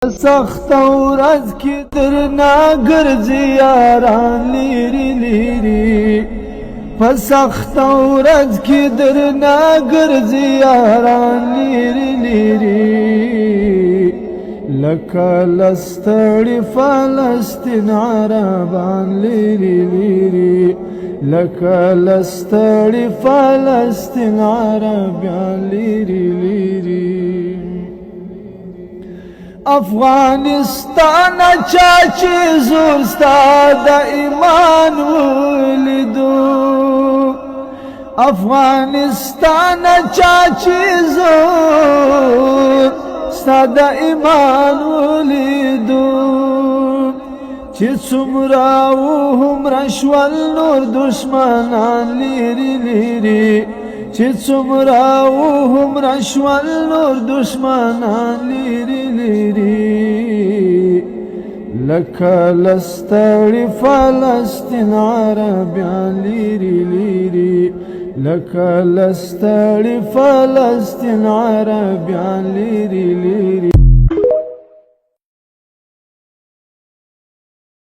سخت ورځ کې درنا ګرځي یاران لیري لیري په سخت ورځ کې درنا ګرځي یاران لیري لیري لکه لستړي فلسطین عربان لیري لیري لکه لستړي فلسطین عربان لیري لیري افغانستان چاچی زور ستا د ایمان ولیدو افغانستان چاچی زور ستا د ایمان ولیدو چې څومره وهمره شول نور دشمنان لیري لیري چې څومره وهمره شول نور دشمنان لیري لیري لکه لستړي فلسطین عربیان لیري لیري لکه لستړي فلسطین عربیان لیري